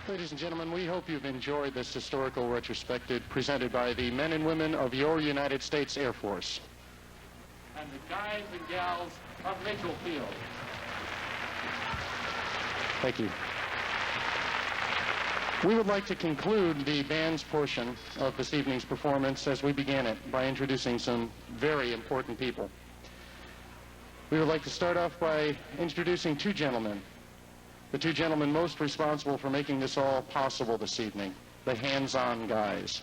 Ladies and gentlemen, we hope you've enjoyed this historical retrospective presented by the men and women of your United States Air Force. And the guys and gals of Mitchell Field. Thank you. We would like to conclude the band's portion of this evening's performance as we began it by introducing some very important people. We would like to start off by introducing two gentlemen, the two gentlemen most responsible for making this all possible this evening, the hands-on guys.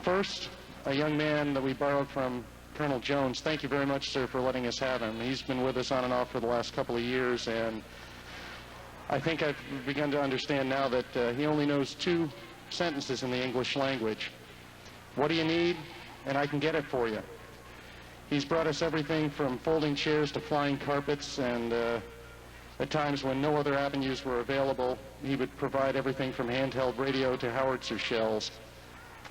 First, a young man that we borrowed from Colonel Jones. Thank you very much, sir, for letting us have him. He's been with us on and off for the last couple of years, and I think I've begun to understand now that he only knows two sentences in the English language. What do you need? And I can get it for you. He's brought us everything from folding chairs to flying carpets, and at times when no other avenues were available, he would provide everything from handheld radio to howitzer shells.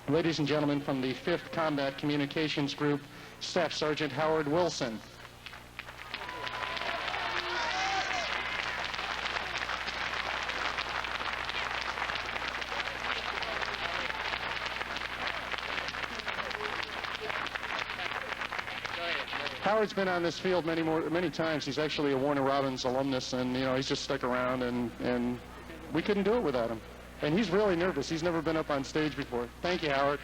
Ladies and gentlemen, from the 5th Combat Communications Group, Staff Sergeant Howard Wilson. Howard's been on this field many times. He's actually a Warner Robins alumnus, and he's just stuck around, and we couldn't do it without him. And he's really nervous. He's never been up on stage before. Thank you, Howard.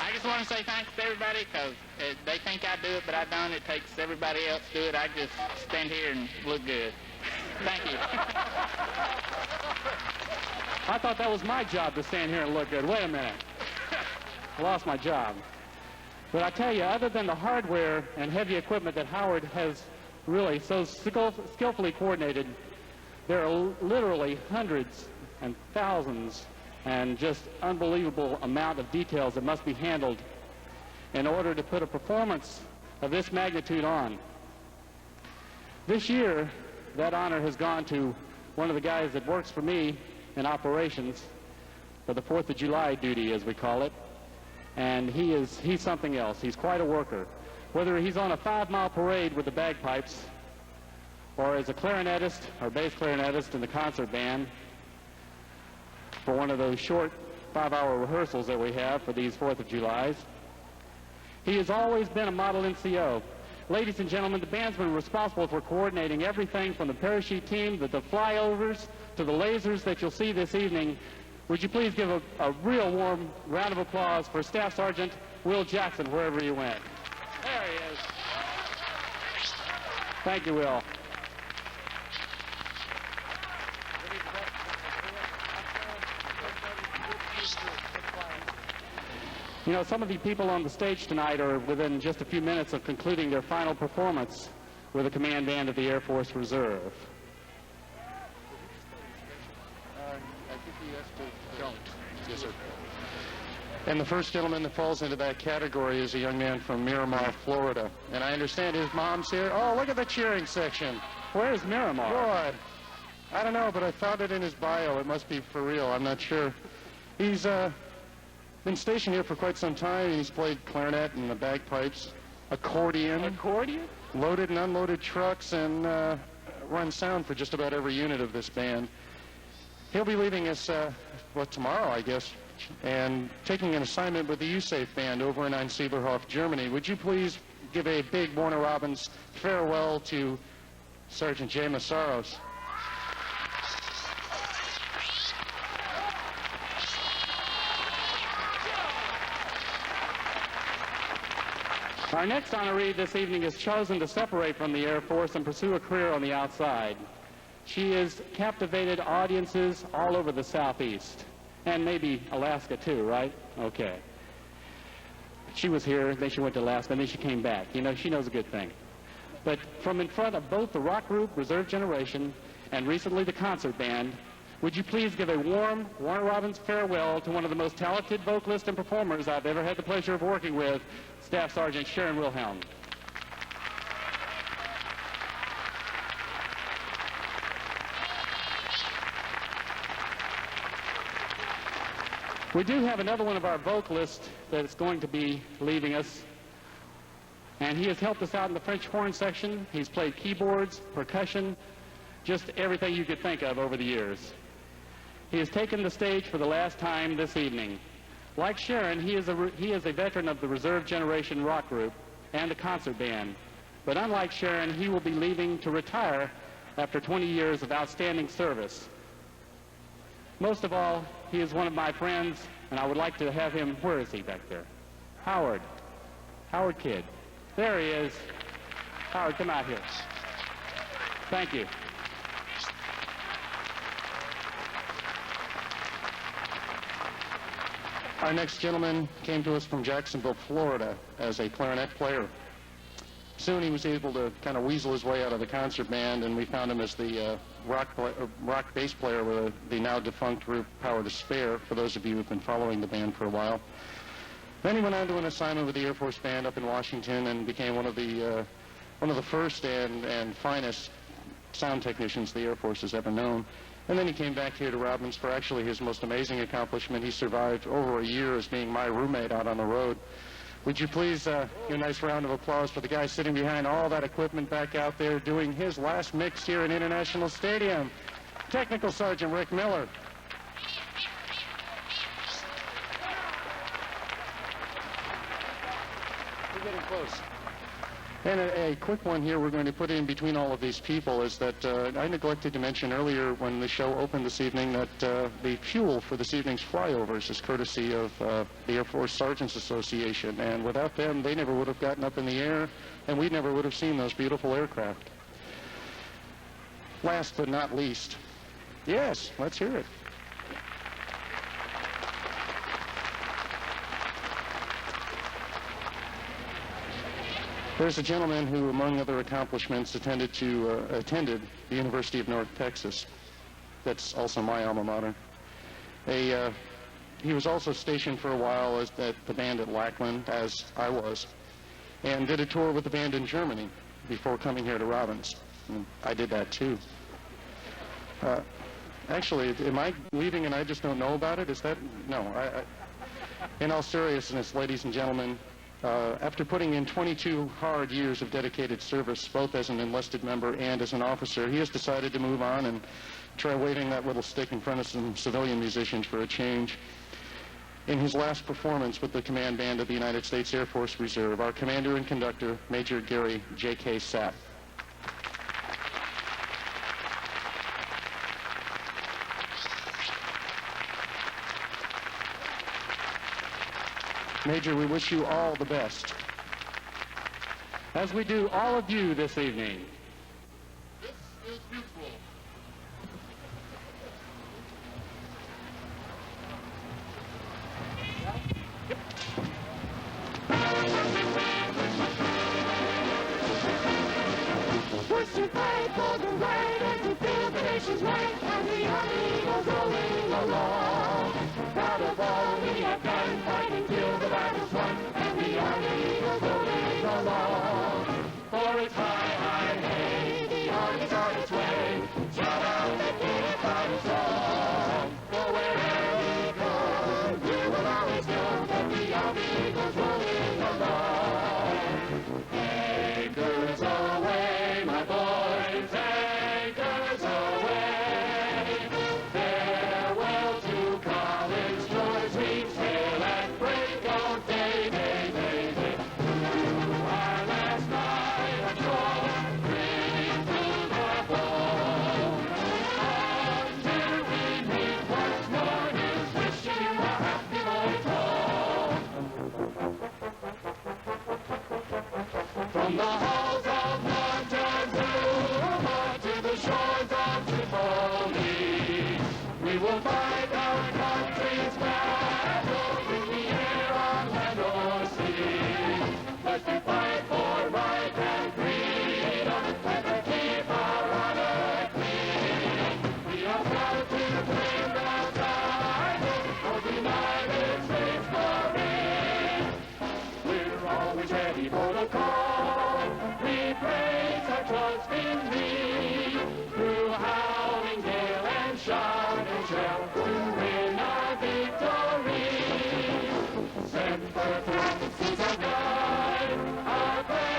I just want to say thanks to everybody, because they think I do it, but I don't. It takes everybody else to do it. I just stand here and look good. Thank you. I thought that was my job to stand here and look good. Wait a minute. I lost my job. But I tell you, other than the hardware and heavy equipment that Howard has really so skillfully coordinated, there are literally hundreds and thousands and just unbelievable amount of details that must be handled in order to put a performance of this magnitude on. This year, that honor has gone to one of the guys that works for me in operations for the 4th of July duty, as we call it, and he's something else. He's quite a worker. Whether he's on a 5-mile parade with the bagpipes, or as a clarinetist or bass clarinetist in the concert band for one of those short 5-hour rehearsals that we have for these 4th of Julys, he has always been a model NCO. Ladies and gentlemen, the band's been responsible for coordinating everything from the parachute team to the flyovers to the lasers that you'll see this evening. Would you please give a real warm round of applause for Staff Sergeant Will Jackson, wherever he went. There he is. Thank you, Will. You know, some of the people on the stage tonight are within just a few minutes of concluding their final performance with the command band of the Air Force Reserve. I think he has to jump. Yes, sir. And the first gentleman that falls into that category is a young man from Miramar, Florida. And I understand his mom's here. Oh, look at the cheering section. Where's Miramar? Good. I don't know, but I found it in his bio. It must be for real. I'm not sure. He's been stationed here for quite some time. He's played clarinet and the bagpipes, accordion. Accordion? Loaded and unloaded trucks, and run sound for just about every unit of this band. He'll be leaving us, tomorrow, I guess, and taking an assignment with the USAFE band over in Einsieberhof, Germany. Would you please give a big Warner Robins farewell to Sergeant Jay Massaros? Our next honoree this evening is chosen to separate from the Air Force and pursue a career on the outside. She has captivated audiences all over the Southeast, and maybe Alaska too, right? Okay. She was here, then she went to Alaska, and then she came back. You know, she knows a good thing. But from in front of both the rock group, Reserve Generation, and recently the concert band, would you please give a warm Warner Robins farewell to one of the most talented vocalists and performers I've ever had the pleasure of working with, Staff Sergeant Sharon Wilhelm. We do have another one of our vocalists that's going to be leaving us, And he has helped us out in the French horn section. He's played keyboards, percussion, just everything you could think of over the years. He has taken the stage for the last time this evening. Like Sharon, he is a veteran of the Reserve Generation rock group and the concert band. But unlike Sharon, he will be leaving to retire after 20 years of outstanding service. Most of all, he is one of my friends, and I would like to have him, where is he back there? Howard Kidd. There he is. Howard, come out here. Thank you. Our next gentleman came to us from Jacksonville, Florida, as a clarinet player. Soon he was able to kind of weasel his way out of the concert band, and we found him as the rock bass player with the now defunct group Power to Spare, for those of you who have been following the band for a while. Then he went on to an assignment with the Air Force Band up in Washington and became one of the first and finest sound technicians the Air Force has ever known. And then he came back here to Robbins for actually his most amazing accomplishment. He survived over a year as being my roommate out on the road. Would you please give a nice round of applause for the guy sitting behind all that equipment back out there doing his last mix here in International Stadium, Technical Sergeant Rick Miller. We're getting close. And a quick one here we're going to put in between all of these people is that I neglected to mention earlier when the show opened this evening that the fuel for this evening's flyovers is courtesy of the Air Force Sergeants Association. And without them, they never would have gotten up in the air, and we never would have seen those beautiful aircraft. Last but not least, yes, let's hear it. There's a gentleman who, among other accomplishments, attended the University of North Texas. That's also my alma mater. He was also stationed for a while at the band at Lackland, as I was, and did a tour with the band in Germany before coming here to Robbins. And I did that too. Actually, am I leaving and I just don't know about it? Is that? No. In all seriousness, ladies and gentlemen, after putting in 22 hard years of dedicated service, both as an enlisted member and as an officer, he has decided to move on and try waving that little stick in front of some civilian musicians for a change. In his last performance with the command band of the United States Air Force Reserve, our commander and conductor, Major Gary J.K. Sapp. Major, we wish you all the best. As we do all of you this evening. This is mutual. Push to fight for the right and to feel the nation's right, and the army goes rolling along. Proud of all we have done, fighting till the battle's won, and the army goes rolling along. For it's high, high, hey, the army's on its way. Shout out the campfire song. For wherever we go, you will always know that the army goes rolling along. Anchors away, my boys, anchors away. Farewell to college joys, we sail at break of day, day, day, day. Our last night of shore, bring to the bone. Until we meet once more, is wishing you a happy voyage home. From the halls of Montezuma to the shores of Tripoli, we will fight our country's battles in the air, on land or sea. Let's we fight for right and freedom, and to keep our honor clean. We are proud to claim the title of the United States Marine. We're always ready for the call. We praise our trust in thee. Through howling gale and shout and shell, to win our victory. Send forth the seas of God, our praise.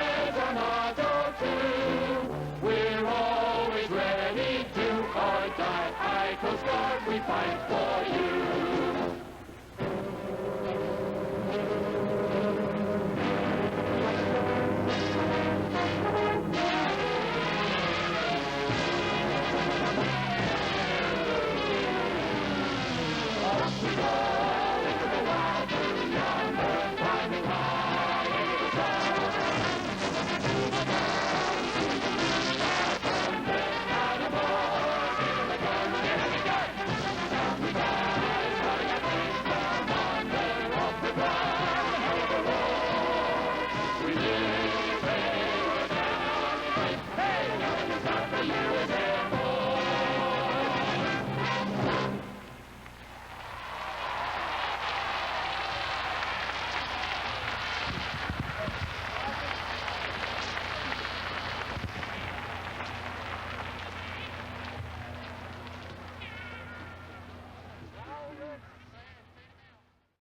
fight for you.